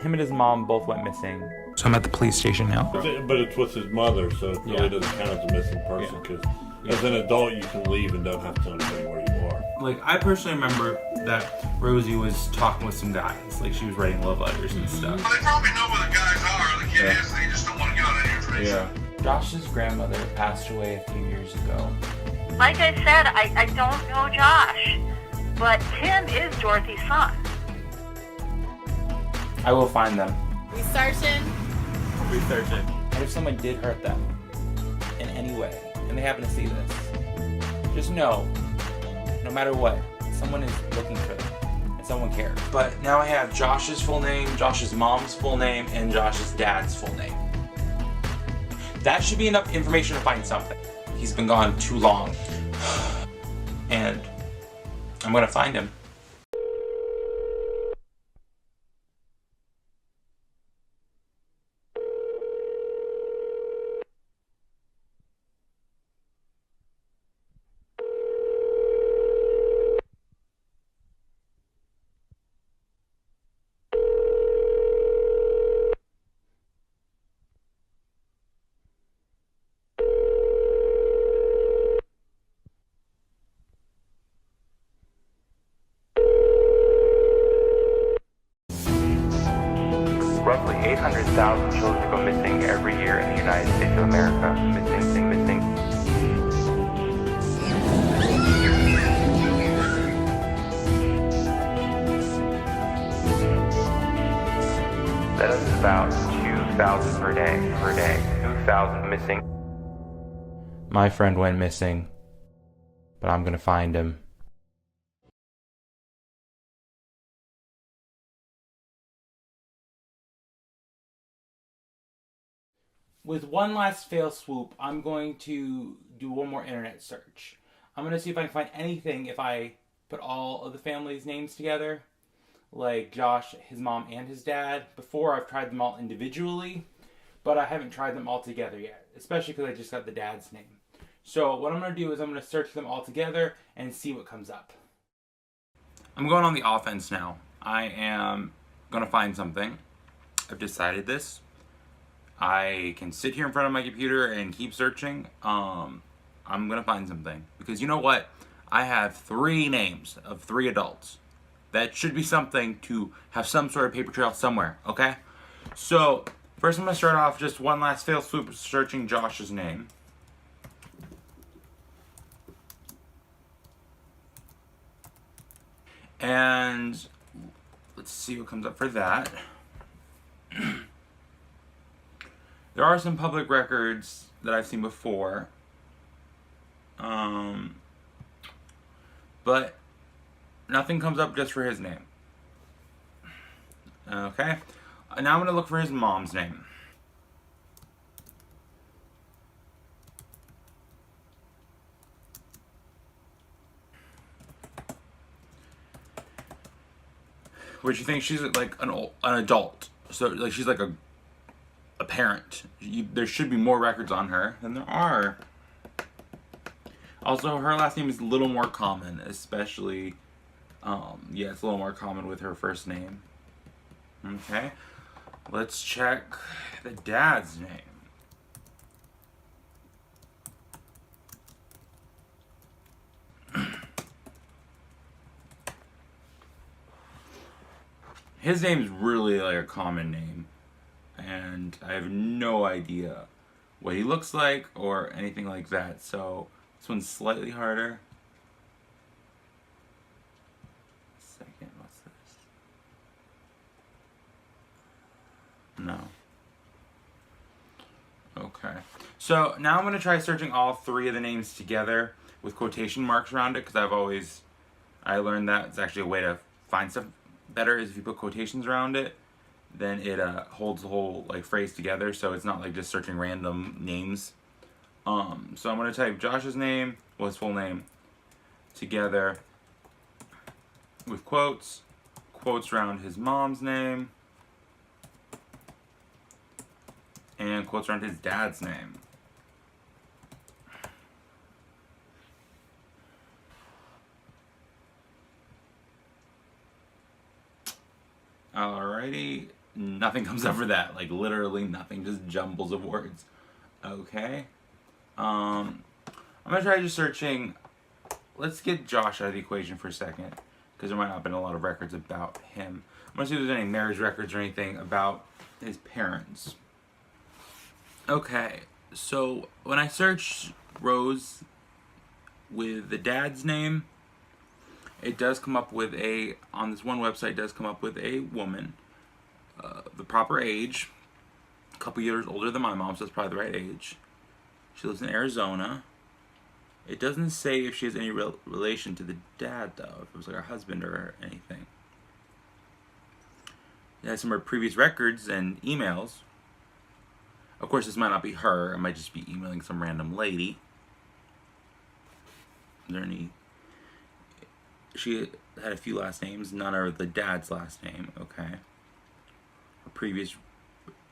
him and his mom both went missing. So I'm at the police station now. But it's with his mother, so it really doesn't count as a missing person because as an adult you can leave and don't have to tell anybody where you are. Like, I personally remember that Rosie was talking with some guys. Like, she was writing love letters and stuff. Well, they probably know where the guys are, the kid is, they just don't want to give out any information. Yeah. Josh's grandmother passed away a few years ago. Like I said, I don't know Josh, but Tim is Dorothy's son. I will find them. We searching. And if someone did hurt them in any way, and they happen to see this, just know, no matter what, someone is looking for them, and someone cares. But now I have Josh's full name, Josh's mom's full name, and Josh's dad's full name. That should be enough information to find something. He's been gone too long. And I'm gonna find him. Roughly 800,000 children go missing every year in the United States of America. Missing. That is about 2,000 per day. 2,000 missing. My friend went missing, but I'm gonna find him. With one last fail swoop, I'm going to do one more internet search. I'm going to see if I can find anything if I put all of the family's names together. Like Josh, his mom, and his dad. Before, I've tried them all individually, but I haven't tried them all together yet. Especially because I just got the dad's name. So what I'm going to do is I'm going to search them all together and see what comes up. I'm going on the offense now. I am going to find something. I've decided this. I can sit here in front of my computer and keep searching. I'm gonna find something. Because you know what? I have 3 names of 3 adults. That should be something to have some sort of paper trail somewhere, okay? So, first I'm gonna start off just one last fail swoop searching Josh's name. And let's see what comes up for that. There are some public records that I've seen before, but nothing comes up just for his name. Okay, now I'm going to look for his mom's name. Which you think she's like an adult, so like she's like a parent. There should be more records on her than there are. Also, her last name is a little more common, especially, yeah, it's a little more common with her first name. Okay, let's check the dad's name. His name's really like a common name. And I have no idea what he looks like or anything like that. So this one's slightly harder. Second, what's this? No. Okay. So now I'm going to try searching all 3 of the names together with quotation marks around it, because I learned that it's actually a way to find stuff better is if you put quotations around it. Then it holds the whole like phrase together, so it's not like just searching random names. So I'm gonna type Josh's name, well, his full name, together with quotes around his mom's name, and quotes around his dad's name. Alrighty, nothing comes up for that. Like, literally nothing. Just jumbles of words. Okay. I'm gonna try just searching. Let's get Josh out of the equation for a second, because there might not have been a lot of records about him. I'm gonna see if there's any marriage records or anything about his parents. Okay, so when I search Rose with the dad's name, it does come up with on this one website, it does come up with a woman, the proper age, a couple years older than my mom, so that's probably the right age. She lives in Arizona. It doesn't say if she has any relation to the dad, though, if it was like her husband or anything. It has some of her previous records and emails. Of course, this might not be her. It might just be emailing some random lady. Is there any... She had a few last names. None are the dad's last name. Okay. Her previous...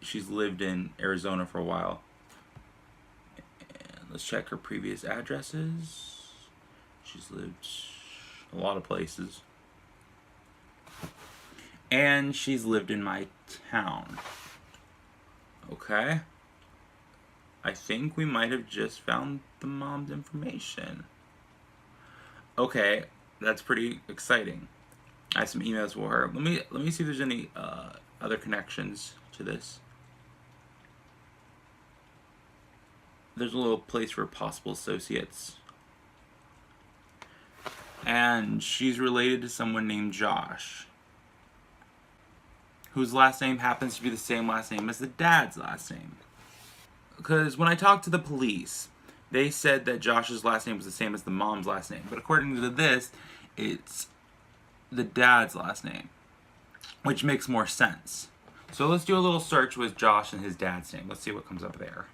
She's lived in Arizona for a while. And let's check her previous addresses. She's lived a lot of places. And she's lived in my town. Okay. I think we might have just found the mom's information. Okay, that's pretty exciting. I have some emails for her. Let me see if there's any other connections to this. There's a little place for possible associates. And she's related to someone named Josh, whose last name happens to be the same last name as the dad's last name. Because when I talked to the police, they said that Josh's last name was the same as the mom's last name. But according to this, it's the dad's last name, which makes more sense. So let's do a little search with Josh and his dad's name. Let's see what comes up there.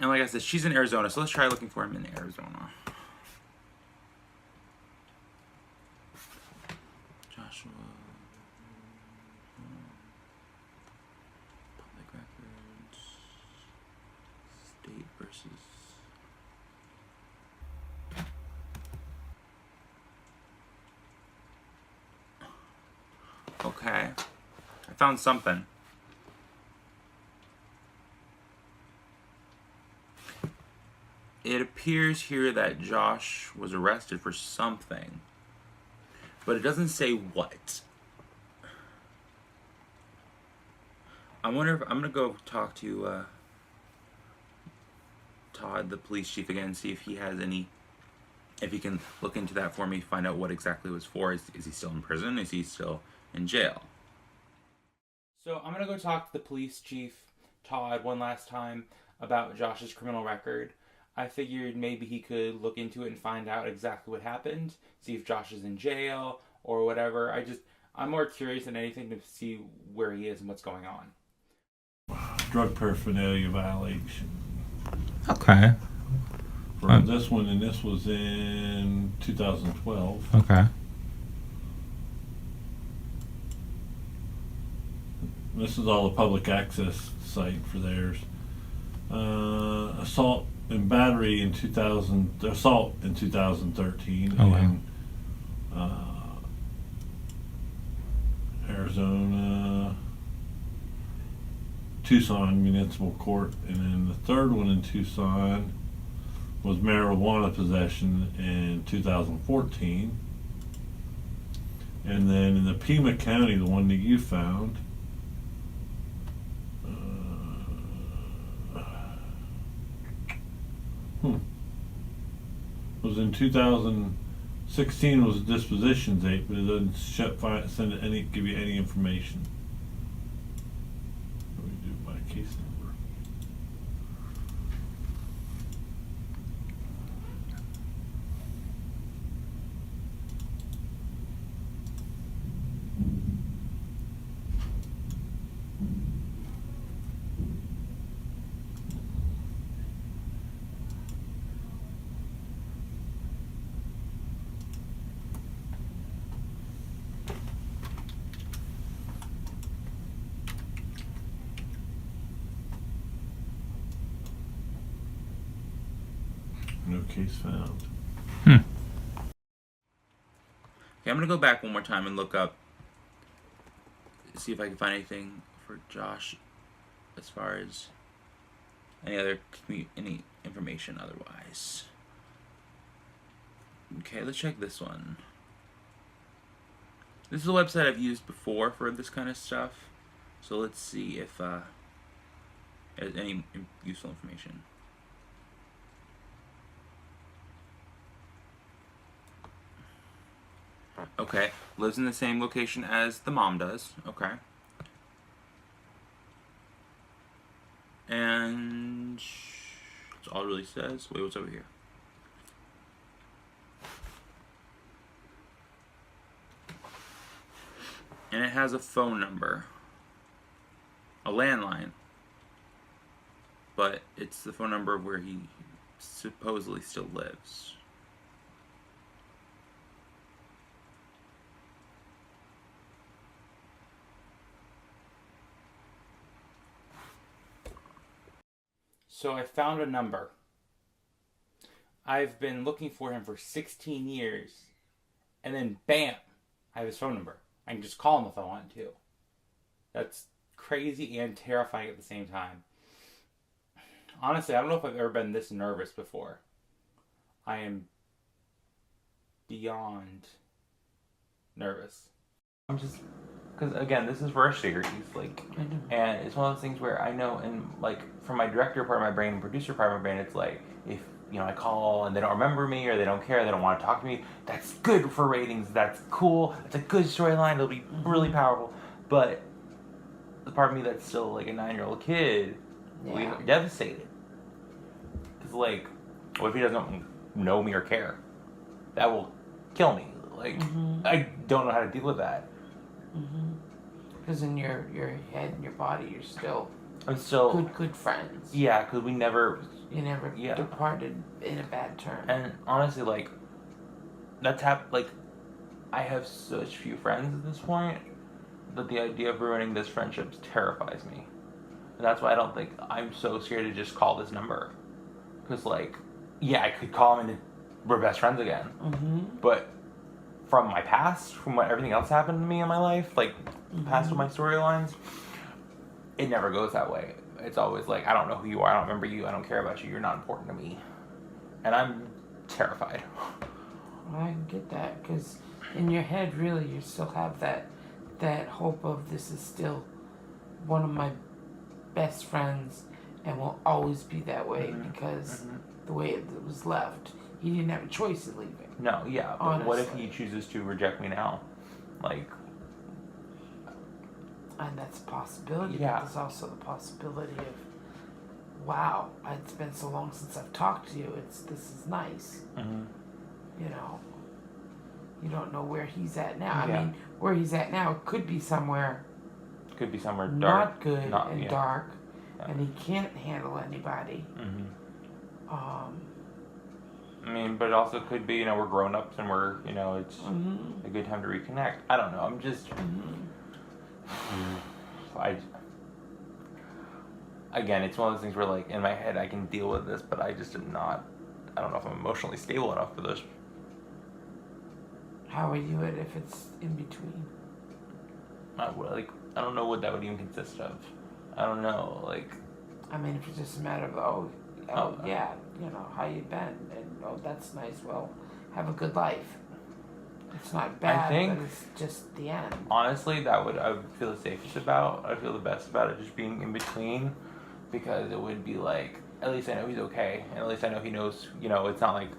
And like I said, she's in Arizona, so let's try looking for him in Arizona. Joshua. Public records. State versus. Okay. I found something. It appears here that Josh was arrested for something, but it doesn't say what. I wonder if I'm gonna go talk to Todd, the police chief, again, and see if he has any, if he can look into that for me, find out what exactly it was for. Is he still in prison? Is he still in jail? So I'm gonna go talk to the police chief, Todd, one last time about Josh's criminal record. I figured maybe he could look into it and find out exactly what happened, see if Josh is in jail or whatever. I'm more curious than anything to see where he is and what's going on. Drug paraphernalia violation. Okay. For this one, and this was in 2012. Okay. This is all the public access site for theirs. Assault and battery in 2013. Oh, wow. In Arizona, Tucson Municipal Court, and then the third one in Tucson was marijuana possession in 2014. And then in the Pima County, the one that you found, was in 2016 was a disposition date, but it doesn't give you any information. Let me do my case number. No case found. Okay, I'm gonna go back one more time and look up, see if I can find anything for Josh as far as any information otherwise. Okay, let's check this one. This is a website I've used before for this kind of stuff, so let's see if it has any useful information. Okay, lives in the same location as the mom does. Okay. And that's all it really says. Wait, what's over here? And it has a phone number. A landline. But it's the phone number where he supposedly still lives. So I found a number. I've been looking for him for 16 years. And then bam, I have his phone number. I can just call him if I want to. That's crazy and terrifying at the same time. Honestly, I don't know if I've ever been this nervous before. I am beyond nervous. I'm just, because again, this is for a series, like, and it's one of those things where I know, and like, from my director part of my brain and producer part of my brain, it's like, if, you know, I call and they don't remember me or they don't care, they don't want to talk to me, that's good for ratings, that's cool, that's a good storyline, it'll be really powerful. But the part of me that's still like a 9-year-old kid will be devastated. Because, like, what if he doesn't know me or care? That will kill me. Like, I don't know how to deal with that. Because in your head and your body, you're still I'm still good friends. Yeah, because we never. You never departed in a bad term. And honestly, like, that's like, I have such few friends at this point that the idea of ruining this friendship terrifies me. And that's why I don't think I'm so scared to just call this number. Because, like, yeah, I could call him and we're best friends again. But from my past, from what everything else happened to me in my life, like, past of my storylines, it never goes that way. It's always like, I don't know who you are, I don't remember you, I don't care about you, you're not important to me. And I'm terrified. I get that, because in your head, really, you still have that hope of this is still one of my best friends and will always be that way because the way it was left, he didn't have a choice in leaving. No, yeah, but honestly, what if he chooses to reject me now? Like... And that's a possibility, yeah. But there's also the possibility of, wow, it's been so long since I've talked to you, this is nice. You know, you don't know where he's at now. Yeah. I mean, where he's at now could be somewhere... Could be somewhere dark. Not good and dark, and he can't handle anybody. I mean, but it also could be, you know, we're grown-ups and we're, you know, it's a good time to reconnect. I don't know, I'm just... Again, it's one of those things where, like, in my head I can deal with this, but I just am not, I don't know if I'm emotionally stable enough for this. How would you do it if it's in between? I don't know what that would even consist of. I don't know, like... I mean, if it's just a matter of, yeah, you know, how you been, and, oh, that's nice, well, have a good life. It's not bad, but it's just the end. Honestly, I would feel the safest about. I'd feel the best about it just being in between, because it would be like, at least I know he's okay, and at least I know he knows, you know, it's not like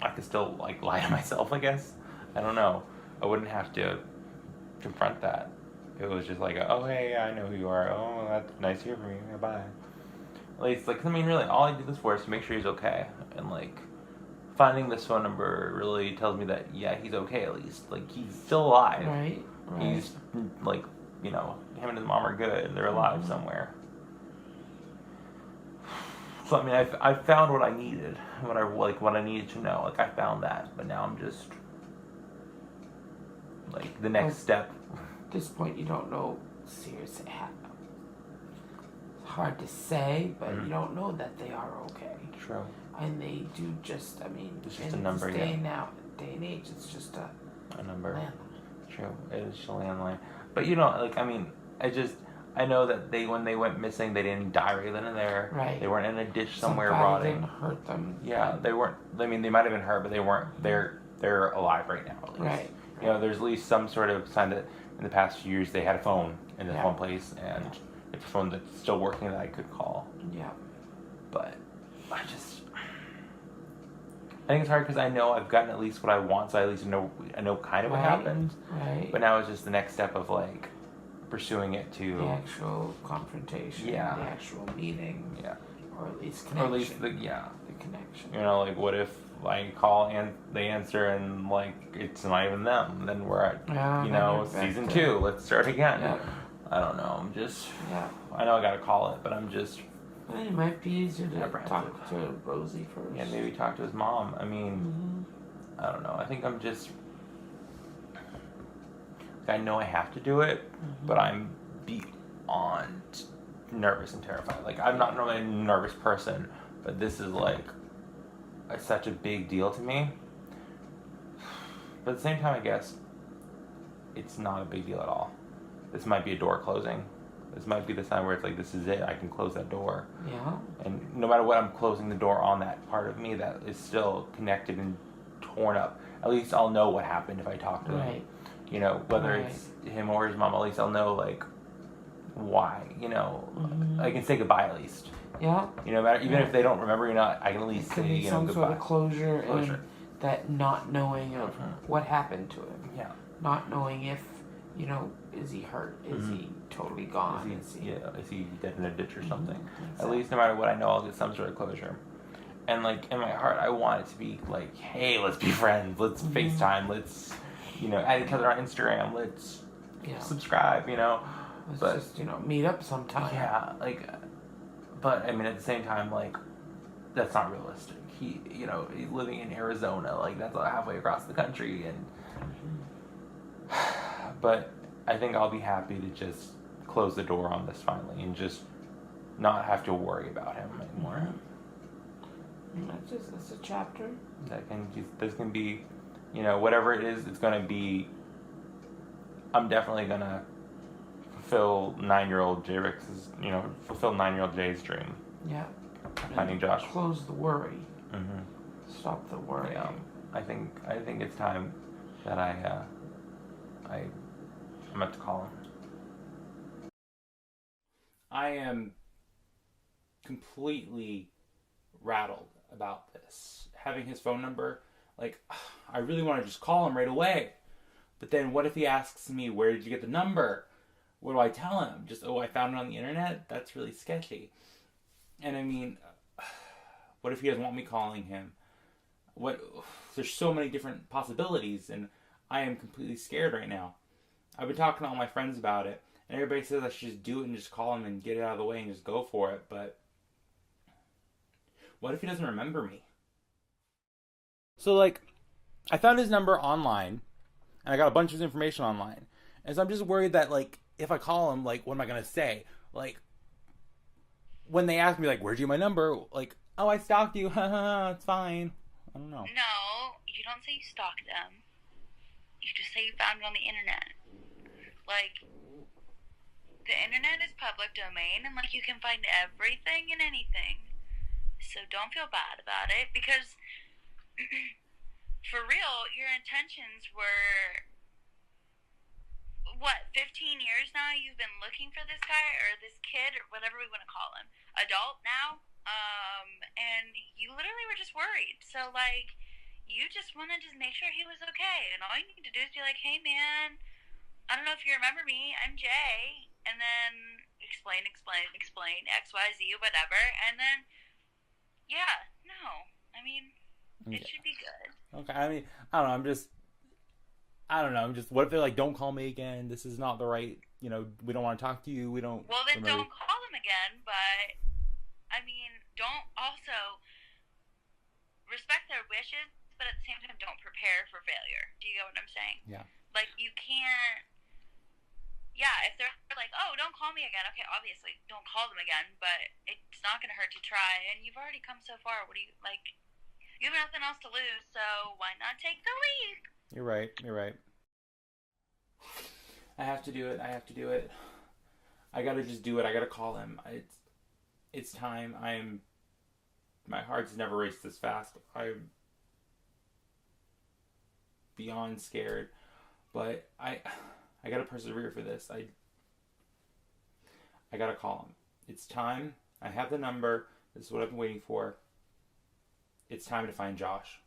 I could still, like, lie to myself, I guess. I don't know. I wouldn't have to confront that. It was just like, oh, hey, I know who you are. Oh, that's nice to hear from you. Bye. At least, like, I mean, really, all I did this for is to make sure he's okay, and, like, finding this phone number really tells me that, yeah, he's okay at least. Like, he's still alive. Right. He's, like, you know, him and his mom are good. They're alive somewhere. So, I mean, I found what I needed. What I needed to know. Like, I found that. But now I'm just, like, the next step. At this point, you don't know seriously hard to say, but you don't know that they are okay. True. And they do just, I mean, It's just a in number, this day yeah. day and age, it's just a A number. landline. True. It is just a landline. But like, I mean, I know that when they went missing, they didn't die right then and there. Right. They weren't in a ditch somewhere Somebody rotting. didn't hurt them. Yeah, they weren't. I mean, they might have been hurt, but they weren't. They're alive right now. At least. Right. You know, there's at least some sort of sign that in the past few years they had a phone in this Yeah. one place, and it's a phone that's still working that I could call. Yeah. But I think it's hard because I know I've gotten at least what I want, so I at least know kind of what Right. happened. Right. But now it's just the next step of like pursuing it to the actual confrontation. Yeah. The actual meeting. yeah, Or at least or connection. at least the connection. you know, like what if I call and they answer and like it's not even them? Then we're at Yeah, you then know you're back season to- 2. Let's start again. Yeah. I don't know. I'm just Yeah. I know I gotta call it, but I'm just Well, it might be easier to Apprehensive. talk to Rosie first. yeah maybe talk to his mom. I mean I don't know. I think I'm just I know I have to do it, but I'm beyond nervous and terrified. Like I'm not normally a nervous person, but this is like such a big deal to me. But at the same time, I guess it's not a big deal at all. This might be a door closing. This might be the sign where it's like, this is it. I can close that door. Yeah. And no matter what, I'm closing the door on that part of me that is still connected and torn up. At least I'll know what happened if I talk to them. Right. You know, whether Right. it's him or his mom, at least I'll know, like, why. You know, Mhm. I can say goodbye at least. Yeah. You know, even Yeah. if they don't remember you, not, I can at It least could say, be you know, some goodbye. sort of closure, Closure. and that not knowing of Mhm. what happened to him. Yeah. Not knowing if, you know, is he hurt? Is Mhm. he totally gone? Is he dead in a ditch or something? At Exactly. least no matter what, I know I'll get some sort of closure. And like in my heart, I want it to be like, hey, let's be friends. Let's FaceTime. Let's, you know, add each other on Instagram. Let's Yeah. subscribe. You know, Let's but- just, you know, meet up sometime. yeah, like, but I mean, at the same time, like, that's not realistic. He's living in Arizona. Like, that's halfway across the country, and but I think I'll be happy to just close the door on this finally and just not have to worry about him anymore. And that's a chapter. This can be, you know, whatever it is, it's gonna be. I'm definitely gonna fulfill 9-year-old fulfill 9-year-old Jay's dream. Yeah. Finding Josh. Close the worry. Mm-hmm. Stop the worry. Yeah, I think it's time that I'm about to call him. I am completely rattled about this. Having his phone number, like, I really want to just call him right away. But then what if he asks me, where did you get the number? What do I tell him? Just, I found it on the internet? That's really sketchy. And I mean, what if he doesn't want me calling him? There's so many different possibilities, and I am completely scared right now. I've been talking to all my friends about it, and everybody says I should just do it and just call him and get it out of the way and just go for it, but what if he doesn't remember me? So, like, I found his number online, and I got a bunch of information online, and so I'm just worried that, like, if I call him, like, what am I going to say? Like, when they ask me, like, where'd you get my number? Like, oh, I stalked you, it's fine. I don't know. No, you don't say you stalked them. You just say you found it on the internet. Like, the internet is public domain, and, like, you can find everything and anything. So don't feel bad about it, because, for real, your intentions were, what, 15 years now you've been looking for this guy, or this kid, or whatever we want to call him. Adult now? And you literally were just worried. So, like, you just wanted to make sure he was okay. And all you need to do is be like, hey, man, I don't know if you remember me. I'm Jay. And then explain, X, Y, Z, whatever. And then, yeah, no. I mean, it should be good. Okay, I mean, I don't know, I'm just, what if they're like, don't call me again, this is not the right, we don't want to talk to you, we don't... Well, then remember. don't call them again, but, I mean, don't also respect their wishes, but at the same time, don't prepare for failure. Do you get what I'm saying? Yeah. Like, you can't yeah, if they're like, oh, don't call me again, okay, obviously, don't call them again, but it's not going to hurt to try, and you've already come so far. What do you, like, you have nothing else to lose, so why not take the leap? You're right. You're right. I have to do it. I have to do it. I gotta just do it. I gotta call him. It's time. My heart's never raced this fast. I'm beyond scared, but I gotta persevere for this. I gotta call him. It's time. I have the number. This is what I've been waiting for. It's time to find Josh.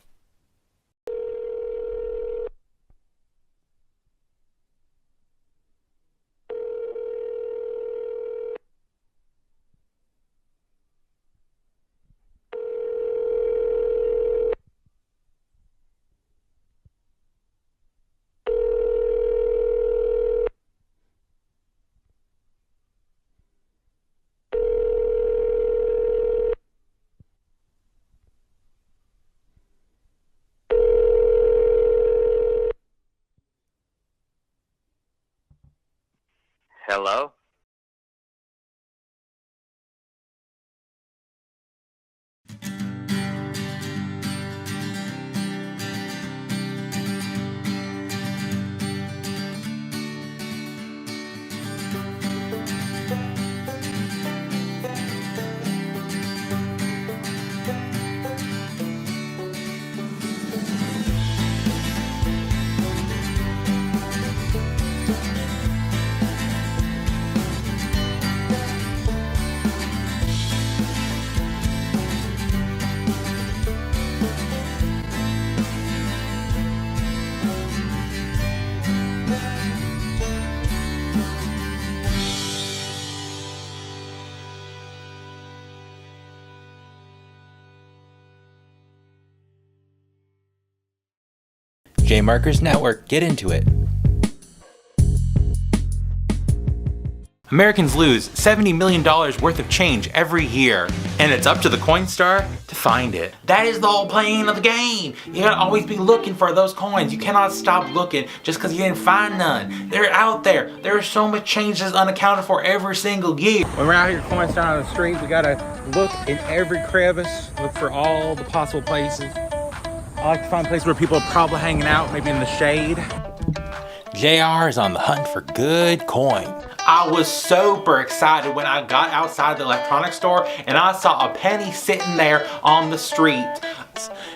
Hello? J Markers Network, get into it. Americans lose $70 million worth of change every year, and it's up to the Coinstar to find it. That is the whole plan of the game. You gotta always be looking for those coins. You cannot stop looking just because you didn't find none. They're out there. There's so much change that's unaccounted for every single year. When we're out here Coinstar on the street, we gotta look in every crevice, look for all the possible places. I like to find places where people are probably hanging out, maybe in the shade. JR is on the hunt for good coin. I was super excited when I got outside the electronics store and I saw a penny sitting there on the street.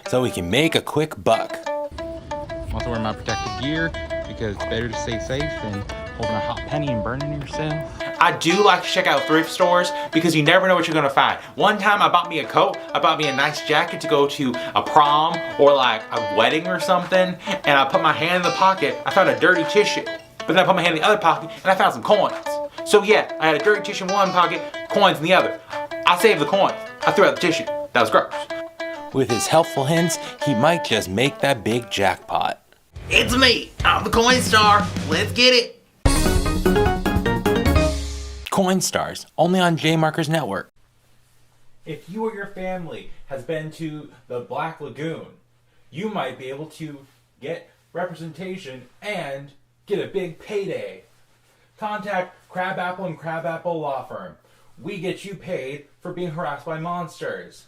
So we can make a quick buck. I'm also wearing my protective gear because it's better to stay safe than holding a hot penny and burning yourself. I do like to check out thrift stores because you never know what you're gonna find. One time I bought me a coat, I bought me a nice jacket to go to a prom or like a wedding or something, and I put my hand in the pocket, I found a dirty tissue. But then I put my hand in the other pocket and I found some coins. So yeah, I had a dirty tissue in one pocket, coins in the other. I saved the coins. I threw out the tissue. That was gross. With his helpful hints, he might just make that big jackpot. It's me, I'm the Coinstar. Let's get it. Coinstars, only on J Markers Network. If you or your family has been to the Black Lagoon, you might be able to get representation and get a big payday. Contact Crabapple and Crabapple Law Firm. We get you paid for being harassed by monsters.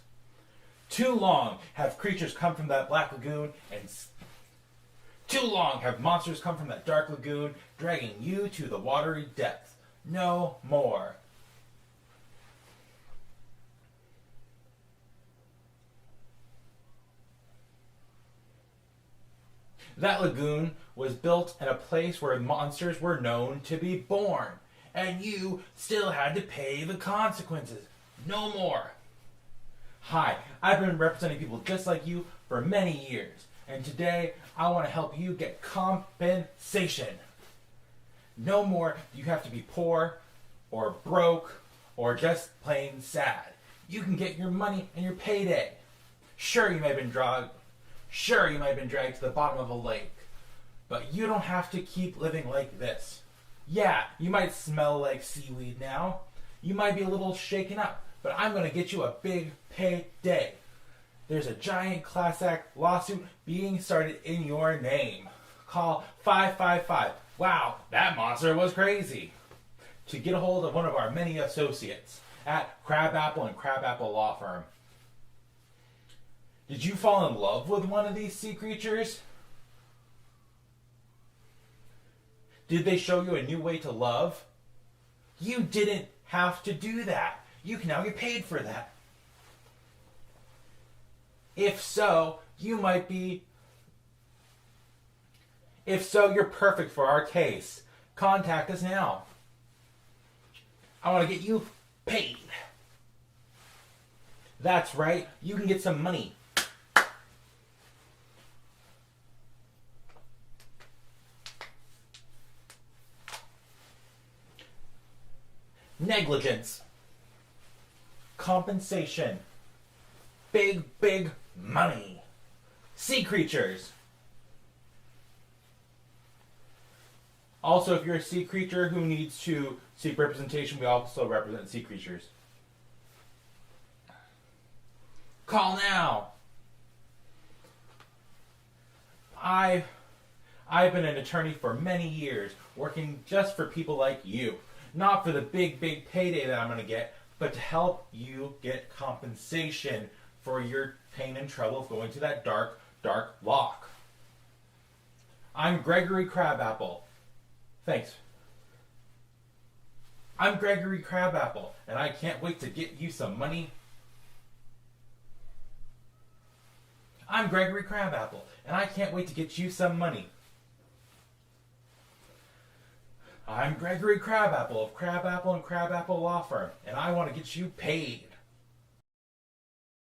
Too long have creatures come from that Black Lagoon and too long have monsters come from that dark lagoon, dragging you to the watery depths. No more. That lagoon was built in a place where monsters were known to be born, and you still had to pay the consequences. No more. Hi, I've been representing people just like you for many years, and today I want to help you get compensation. No more do you have to be poor or broke or just plain sad. You can get your money and your payday. Sure, you may have been dragged to the bottom of a lake, but you don't have to keep living like this. Yeah, you might smell like seaweed now. You might be a little shaken up, but I'm going to get you a big payday. There's a giant class act lawsuit being started in your name. Call 555 Wow, that monster was crazy. To get a hold of one of our many associates at Crabapple and Crabapple Law Firm. Did you fall in love with one of these sea creatures? Did they show you a new way to love? You didn't have to do that. You can now get paid for that. If so, you're perfect for our case. Contact us now. I want to get you paid. That's right, you can get some money. Negligence. Compensation. Big, big money. Sea creatures. Also, if you're a sea creature who needs to seek representation, we also represent sea creatures. Call now. I've been an attorney for many years, working just for people like you. Not for the big, big payday that I'm going to get, but to help you get compensation for your pain and trouble of going to that dark, dark lock. I'm Gregory Crabapple. Thanks. I'm Gregory Crabapple, and I can't wait to get you some money. I'm Gregory Crabapple, and I can't wait to get you some money. I'm Gregory Crabapple of Crabapple and Crabapple Law Firm, and I want to get you paid.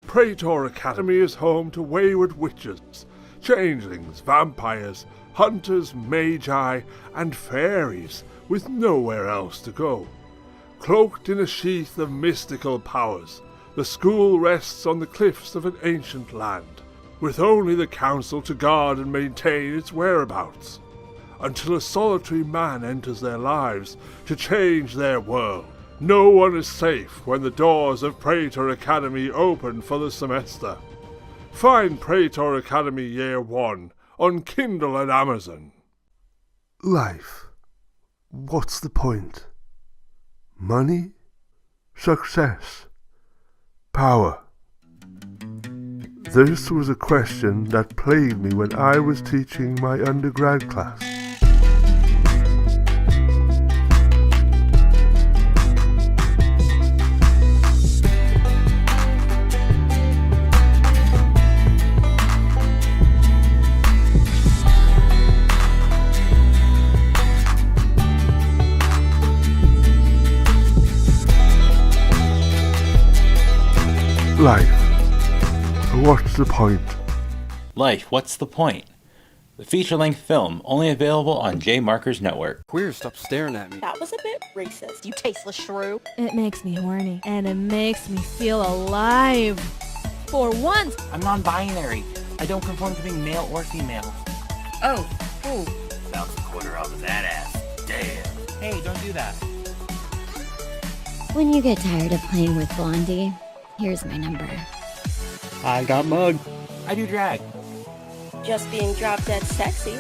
Praetor Academy is home to wayward witches, changelings, vampires, hunters, magi, and fairies with nowhere else to go. Cloaked in a sheath of mystical powers, the school rests on the cliffs of an ancient land, with only the council to guard and maintain its whereabouts, until a solitary man enters their lives to change their world. No one is safe when the doors of Praetor Academy open for the semester. Find Praetor Academy Year 1 on Kindle and Amazon. Life. What's the point? Money? Success? Power? This was a question that plagued me when I was teaching my undergrad class. Life. What's the point? Life, What's the Point? The feature-length film, only available on J. Marker's network. Queer, stop staring at me. That was a bit racist, you tasteless shrew. It makes me horny, and it makes me feel alive. For once! I'm non-binary. I don't conform to being male or female. Oh, cool. Bounce a quarter off of that ass. Damn. Hey, don't do that. When you get tired of playing with Blondie, here's my number. I got mug. I do drag. Just being drop dead sexy.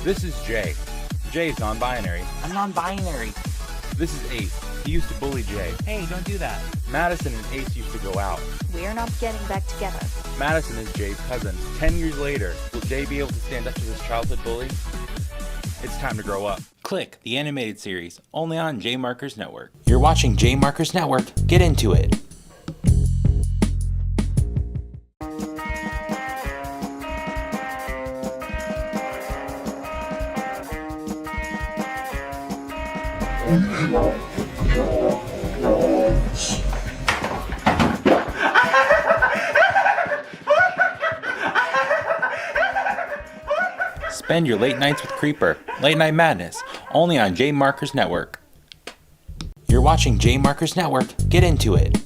This is Jay. Jay's non-binary. I'm non-binary. This is Ace. He used to bully Jay. Hey, don't do that. Madison and Ace used to go out. We're not getting back together. Madison is Jay's cousin. 10 years later, will Jay be able to stand up to his childhood bully? It's time to grow up. Click, the animated series, only on J. Marker's network. You're watching J. Marker's network. Get into it. Spend your late nights with Creeper, Late Night Madness, only on J. Marker's network. You're watching J. Marker's network. Get into it.